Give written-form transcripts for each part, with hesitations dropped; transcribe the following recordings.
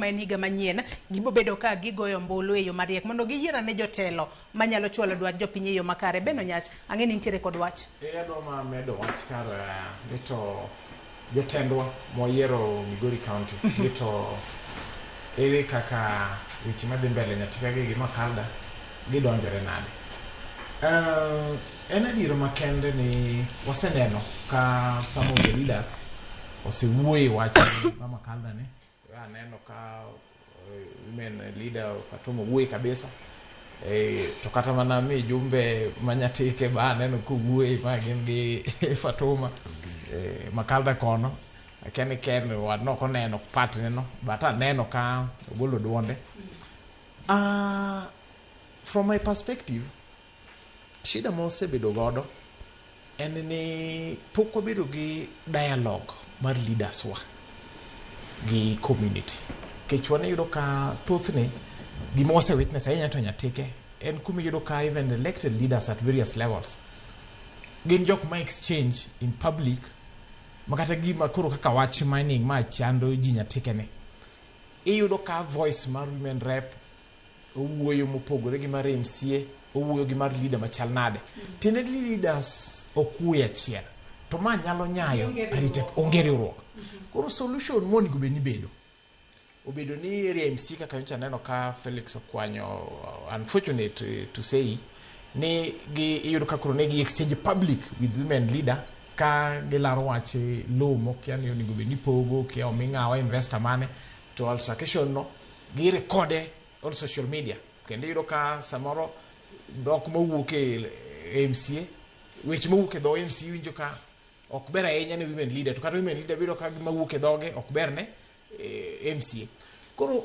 en higa manyien gibo bedo ka gigoyo mbulu e yo mariek mondo giyiera ne jotelo manyalo chwalo dwach jopiny e yo makare. Ben Onyach, ang'eni nitiere kod wach. Adwa ma medo wach kar dito jotendwa moyiero Migori County dito ere kaka weche madhi mbele Nyatike gi Makalda gidonjore nade. En adiero makende ni waseneno ka some of the leaders osewuoyo wach ma Makalda ni aneno ka women leader Fatuma wuoyo kabisa to kata mana mi jumbe Nyatike ba aneno ko wuoyo ma gin gi Fatuma Makalda kono akene ken wadno ko neno patne no but aneno ka ogolo duonde. From my perspective shida mosebedo godo en ni pok wabedo gi dialogue mar leaders wa gi community kech wane yudo ka thothne gima wase witness ahinya to Nyatike en kuma yudo ka even elected leaders at various levels gin jok ma exchange in public makata gima koro kaka wach mining ma chando ji Nyatike ne iyudo ka voice mar women rep owuoyo mopogore gi mar MCA owuoyo gi mar leader machal nade tene leaders okuya achiel to ma nyalo nyayo arite onge riwruok. Koro solution moni go beni obedo ni area MC kaka nyocha neno ka Felix Okwanyo unfortunate to say ni gi iyudo ka koro ne gi exchange public with women leader ka gilaro wach lomo kiani onigo beni pogo kia omingawa investor mane to altercation no gi recorde on social media kendo iyudo ka samoro dhok mawuok e MCA weche mawuok e dho MCA winjo ka ok ber ahinya ne women leader to kata women leader biro ka mawuok e dhoge ok ber ne MCA. Koro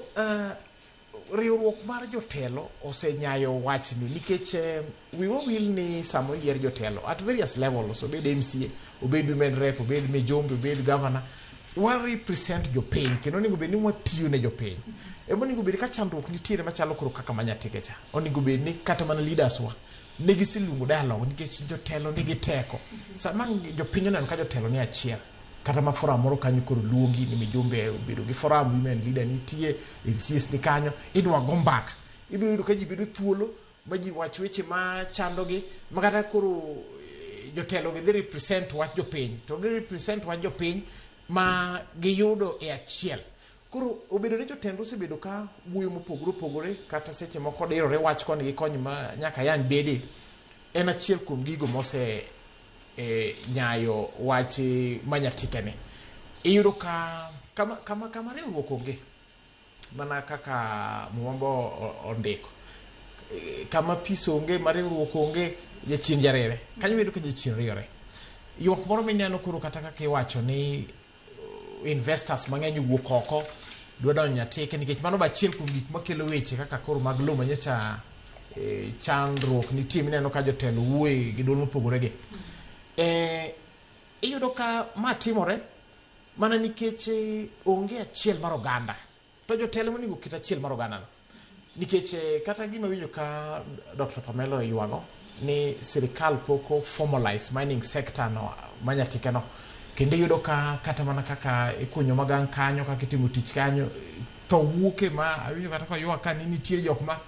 riwruok mar jotelo osenyayo wachni nikech wiwa wil ni samo yier jotelo at various levels obed MCA obed women rep obed mijombe obed governor wa represent jopiny kendo onego bed ni watiyo ne jopiny onego bed ka chandruok nitiere machalo koro kaka Nyatike cha onego bed ni kata mana leaders wa negi siluongo dialogue nikech jotelo nigi teko sama jopiny oneno ka jotelo ni achiel kata ma forum moro kanyo koro luongi ni mijombe obedo gi forum women leader nitie MCs ni kanyo idwa go mbaka ibiro yudo ka ji bedo thuolo ma ji wach weche ma chando gi makata koro jotelo gi represent wach jopiny to gi represent wach jopiny ma giyudo e achiel. Koro obedo ni jotendo osebedo ka wuoyo mopogore kata seche moko dirore wach koni gi kony ma nyaka yang bede en achiel kuom gigo mose nyayo wach ma Nyatike ne iyudo ka kama riwruok onge mana kaka Mwambo ondiko kama piso onge ma riwruok onge jachien jarere kanyo iyudo ka jachien riore ywak moro mineno koro kata kaka iwacho ni investors mang'eny wuok oko dwa donjo Nyatike nikech mano ba achiel kuom gik makelo weche kaka koro mag lo manyocha chandruok nitie mineno ka jotelo wuoyo gi duol mopogore gi iyudo ka ma timore mana nikech onge achiel mar oganda to jotelo monego ket achiel mar oganda no nikech kata gima winjo ka Dr. Pamelo ywago ni sirikal poko formalize mining sector no ma Nyatike no kendo yudo ka kata mana kaka ikunyo magang kanyo kaka itimo tich kanyo to wuoke ma awinjo kata ka ywa ka nitie jok ma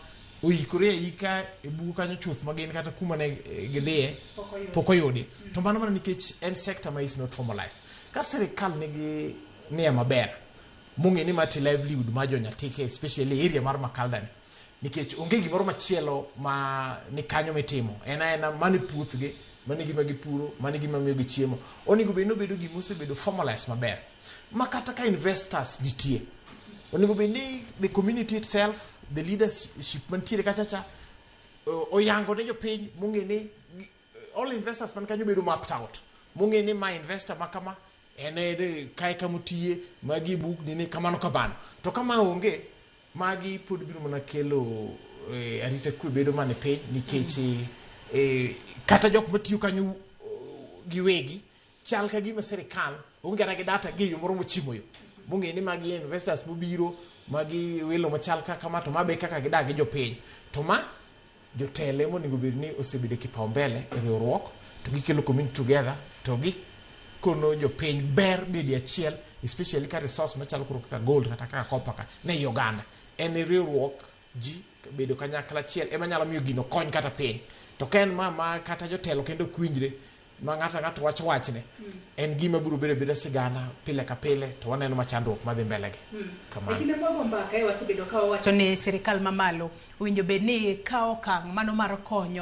oikore ika e buku kanyo chuth magin kata kuma ne gidhiye pok oyudi to mano mana nikech en sector ma is not formalized. Ka sirikal nigi nia maber mung'e ni mati livelihood ma jo Nyatike especially area mar Makalda ni nikech onge gimoro machielo ma ni kanyo mitimo ena mani puothgi mani gima gipuro mani gima miyo gichiemo onego bed nobedo gima osebedo formalized maber ma kata ka investors nitie onego bed ni the community itself the leadership mantiere kachacha oyango ne jopiny mung'e ni all investors man kanyo bedo mapped out mung'e ni ma investor makama en kae kamotiye magi buk ni kamano kabano to kama onge magi pod biro mana kelo arita kwe bedo mane piny nikech kata jok matiyo kanyo giwegi chal ka gima sirikal onge na gi data gi yo moro mochimo yo mung'e ni magi investors mobiro magi welo machal kaka ma to mabe kaka gidag gi jopiny to ma jotele monego bed ni osebedo kipaumbele e riwruok to gikelo community together to gi gikono jopiny ber bedi achiel, especially ka resource machalo kuro kaka gold kata kaka copper ka ne Uganda en riwruok ji bedo kanyakla achiel ema nyalo miyo gino kony kata piny. To ken ma kata jotelo kendo kwinjre ma ng'ato wachne en gima biro bedo sigana pile ka pile to waneno machandruok madhi mbele gi. Kamano. Kinde mwago mbaka wasebedo ka wawacho ni sirikal mamalo winjo bed ni kawo okang' mano mar konyo